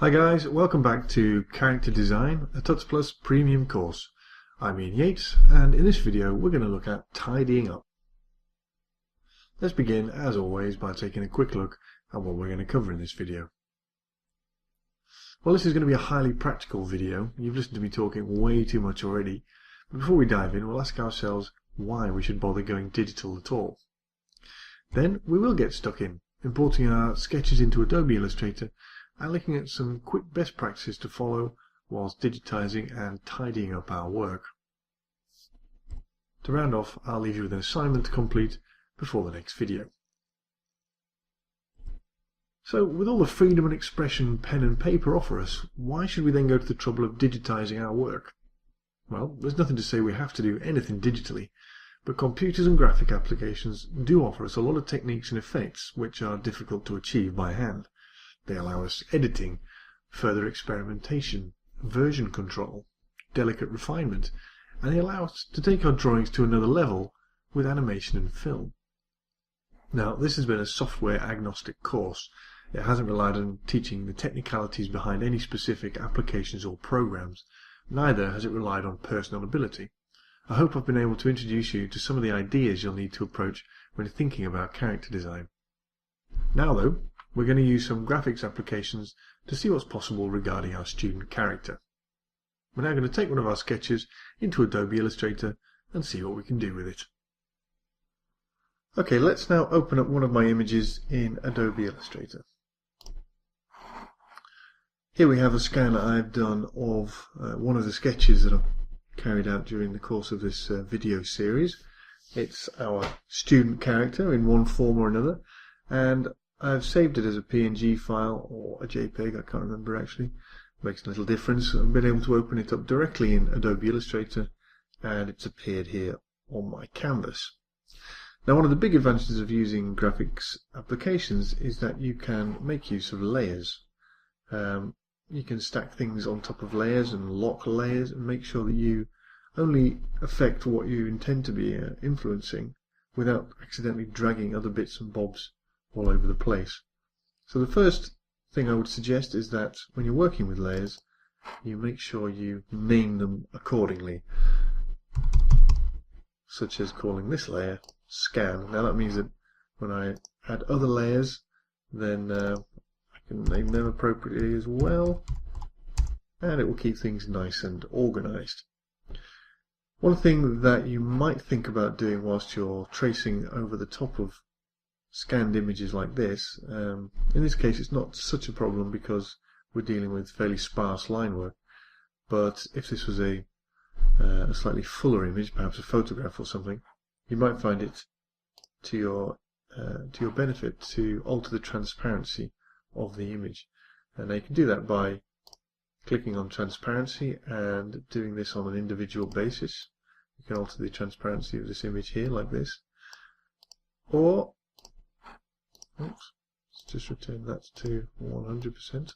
Hi guys, welcome back to Character Design, a Tuts Plus premium course. I'm Ian Yates, and in this video we're going to look at tidying up. Let's begin, as always, by taking a quick look at what we're going to cover in this video. Well, this is going to be a highly practical video. You've listened to me talking way too much already. But before we dive in, we'll ask ourselves why we should bother going digital at all. Then we will get stuck in, importing our sketches into Adobe Illustrator and looking at some quick best practices to follow whilst digitizing and tidying up our work. To round off, I'll leave you with an assignment to complete before the next video. So, with all the freedom and expression pen and paper offer us, why should we then go to the trouble of digitizing our work? Well, there's nothing to say we have to do anything digitally, but computers and graphic applications do offer us a lot of techniques and effects which are difficult to achieve by hand. They allow us editing, further experimentation, version control, delicate refinement, and they allow us to take our drawings to another level with animation and film. Now, this has been a software agnostic course. It hasn't relied on teaching the technicalities behind any specific applications or programs. Neither has it relied on personal ability. I hope I've been able to introduce you to some of the ideas you'll need to approach when thinking about character design. Now though, we're going to use some graphics applications to see what's possible regarding our student character. We're now going to take one of our sketches into Adobe Illustrator and see what we can do with it. Okay, let's now open up one of my images in Adobe Illustrator. Here we have a scan I've done of one of the sketches that I've carried out during the course of this video series. It's our student character in one form or another, and I've saved it as a PNG file or a JPEG, I can't remember actually. Makes a little difference. I've been able to open it up directly in Adobe Illustrator and it's appeared here on my canvas. Now, one of the big advantages of using graphics applications is that you can make use of layers. You can stack things on top of layers and lock layers and make sure that you only affect what you intend to be influencing without accidentally dragging other bits and bobs all over the place. So the first thing I would suggest is that when you're working with layers, you make sure you name them accordingly, such as calling this layer Scan. Now that means that when I add other layers, then I can name them appropriately as well, and it will keep things nice and organized. One thing that you might think about doing whilst you're tracing over the top of scanned images like this, in this case it's not such a problem because we're dealing with fairly sparse line work, but if this was a slightly fuller image, perhaps a photograph or something, you might find it to your benefit to alter the transparency of the image. And you can do that by clicking on transparency and doing this on an individual basis. You can alter the transparency of this image here like this, or let's just return that to 100%.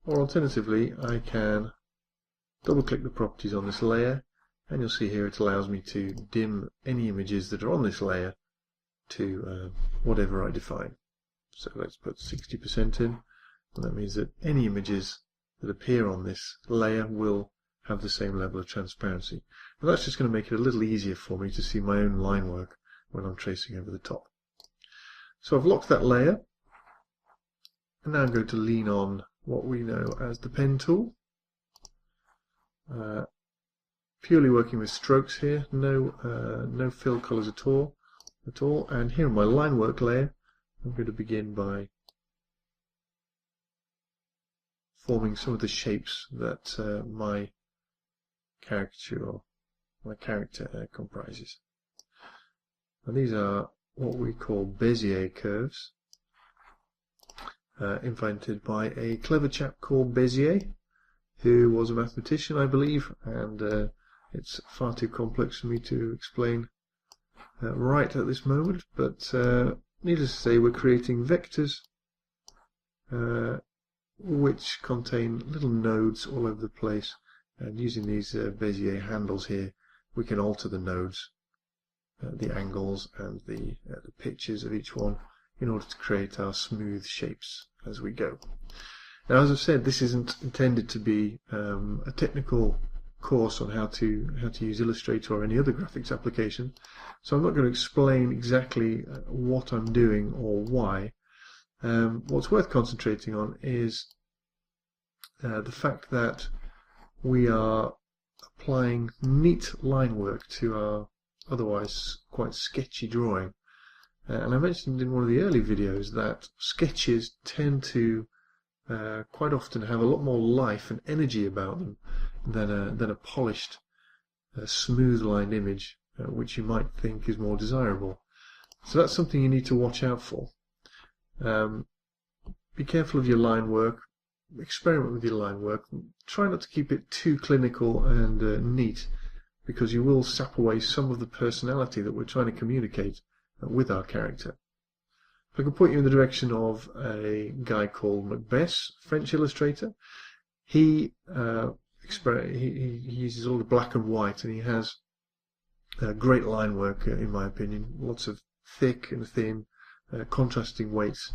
Or alternatively, I can double click the properties on this layer, and you'll see here it allows me to dim any images that are on this layer to whatever I define. So let's put 60% in, and that means that any images that appear on this layer will have the same level of transparency. And that's just going to make it a little easier for me to see my own line work when I'm tracing over the top. So I've locked that layer, and now I'm going to lean on what we know as the pen tool. Purely working with strokes here, no fill colors at all. And here in my line work layer, I'm going to begin by forming some of the shapes that my character comprises. And these are what we call Bezier curves, invented by a clever chap called Bezier, who was a mathematician, I believe, and it's far too complex for me to explain right at this moment, but needless to say, we're creating vectors which contain little nodes all over the place, and using these Bezier handles here, we can alter the nodes, the angles and the pitches of each one in order to create our smooth shapes as we go. Now, as I've said, this isn't intended to be a technical course on how to use Illustrator or any other graphics application, so I'm not going to explain exactly what I'm doing or why. What's worth concentrating on is the fact that we are applying neat line work to our otherwise quite sketchy drawing. And I mentioned in one of the early videos that sketches tend to quite often have a lot more life and energy about them than a polished, smooth-lined image, which you might think is more desirable. So that's something you need to watch out for. Be careful of your line work. Experiment with your line work. Try not to keep it too clinical and neat, because you will sap away some of the personality that we're trying to communicate with our character. If I can point you in the direction of a guy called Macbeth, French illustrator, he uses all the black and white, and he has great line work, in my opinion. Lots of thick and thin, contrasting weights,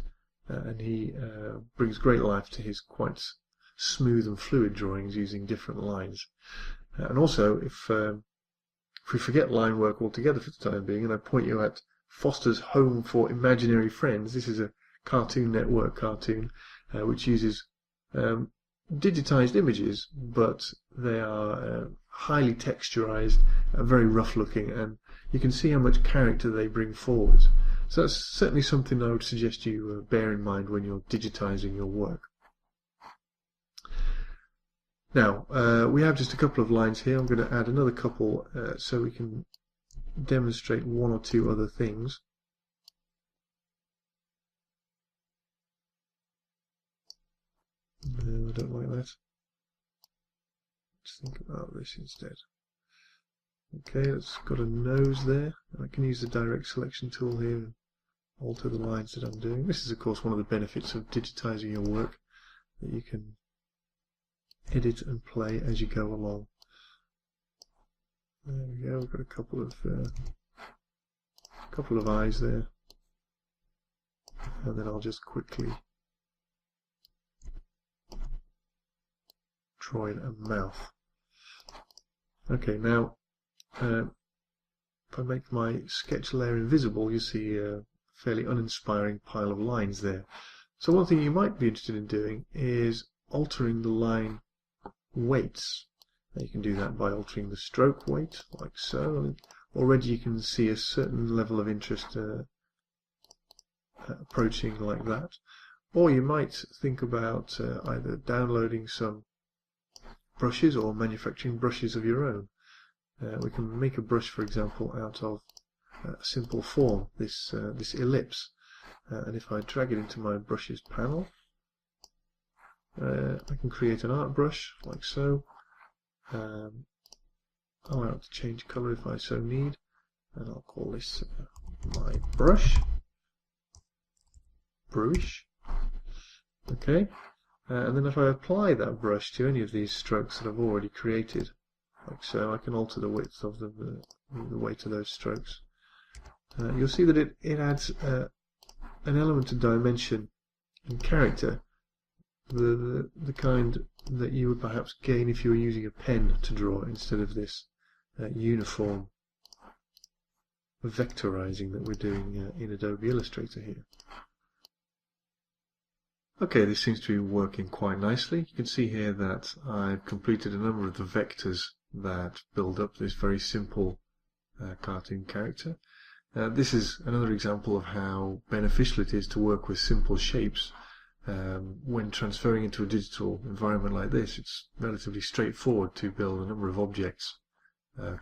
and he brings great life to his quite smooth and fluid drawings using different lines. And also, if we forget line work altogether for the time being, and I point you at Foster's Home for Imaginary Friends. This is a Cartoon Network cartoon which uses digitized images, but they are highly texturized, very rough looking, and you can see how much character they bring forward. So that's certainly something I would suggest you bear in mind when you're digitizing your work. Now, we have just a couple of lines here. I'm going to add another couple so we can demonstrate one or two other things. No, I don't like that. Let's think about this instead. Okay, it's got a nose there. I can use the direct selection tool here and alter the lines that I'm doing. This is, of course, one of the benefits of digitizing your work, that you can edit and play as you go along. There we go. We've got a couple of eyes there, and then I'll just quickly draw in a mouth. Okay, now if I make my sketch layer invisible, you see a fairly uninspiring pile of lines there. So one thing you might be interested in doing is altering the line weights. You can do that by altering the stroke weight, like so. And already you can see a certain level of interest approaching like that. Or you might think about either downloading some brushes or manufacturing brushes of your own. We can make a brush, for example, out of a simple form, this ellipse. And if I drag it into my brushes panel, I can create an art brush, like so. Allow it to change colour if I so need, and I'll call this my brush. Okay, and then if I apply that brush to any of these strokes that I've already created, like so, I can alter the width of the weight of those strokes. You'll see that it adds an element of dimension and character, the kind that you would perhaps gain if you were using a pen to draw instead of this uniform vectorizing that we're doing in Adobe Illustrator here. Okay, this seems to be working quite nicely. You can see here that I've completed a number of the vectors that build up this very simple cartoon character. This is another example of how beneficial it is to work with simple shapes. When transferring into a digital environment like this, it's relatively straightforward to build a number of objects,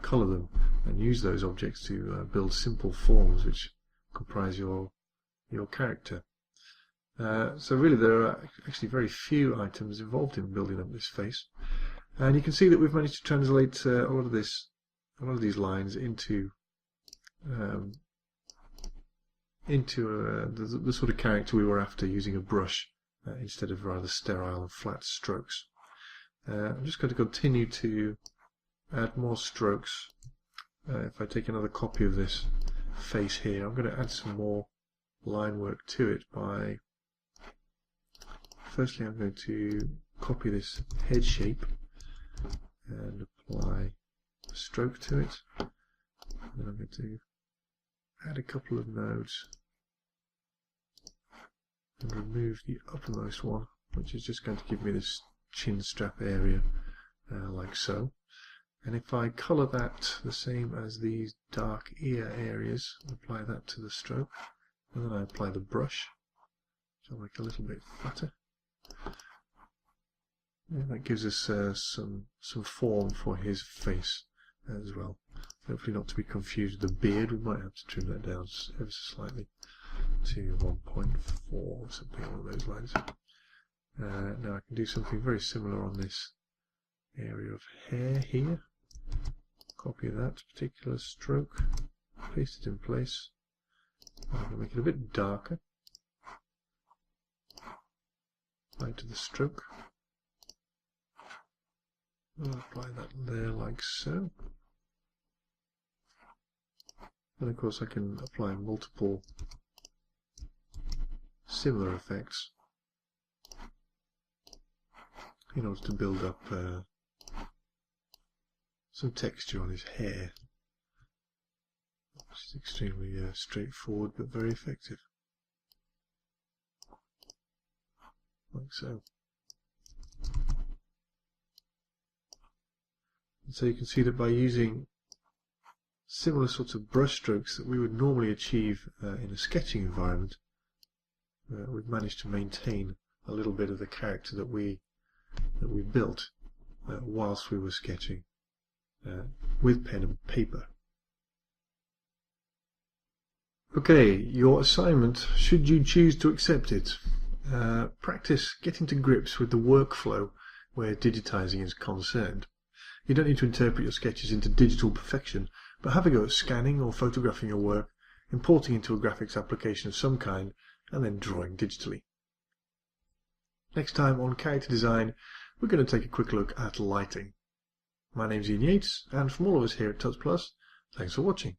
color them, and use those objects to build simple forms which comprise your character. So really there are actually very few items involved in building up this face, and you can see that we've managed to translate a lot of these lines into the sort of character we were after, using a brush instead of rather sterile and flat strokes. I'm just going to continue to add more strokes. If I take another copy of this face here, I'm going to add some more line work to it by firstly I'm going to copy this head shape and apply a stroke to it. And then I'm going to add a couple of nodes and remove the uppermost one, which is just going to give me this chin strap area like so. And if I colour that the same as these dark ear areas, apply that to the stroke, and then I apply the brush, which I'll make a little bit flatter. And that gives us some form for his face as well. Hopefully not to be confused with the beard. We might have to trim that down ever so slightly to 1.4 or something along those lines. Now I can do something very similar on this area of hair here. Copy that particular stroke, paste it in place. I'm going to make it a bit darker. Apply to the stroke. I'll apply that there like so. And of course I can apply multiple similar effects in order to build up some texture on his hair, which is extremely straightforward but very effective, like so. And so you can see that by using similar sorts of brush strokes that we would normally achieve in a sketching environment, we've managed to maintain a little bit of the character that we built whilst we were sketching with pen and paper. Okay, your assignment, should you choose to accept it, practice getting to grips with the workflow where digitizing is concerned. You don't need to interpret your sketches into digital perfection, but have a go at scanning or photographing your work, importing into a graphics application of some kind, and then drawing digitally. Next time on Character Design, we're going to take a quick look at lighting. My name's Ian Yates, and from all of us here at Tuts Plus, thanks for watching.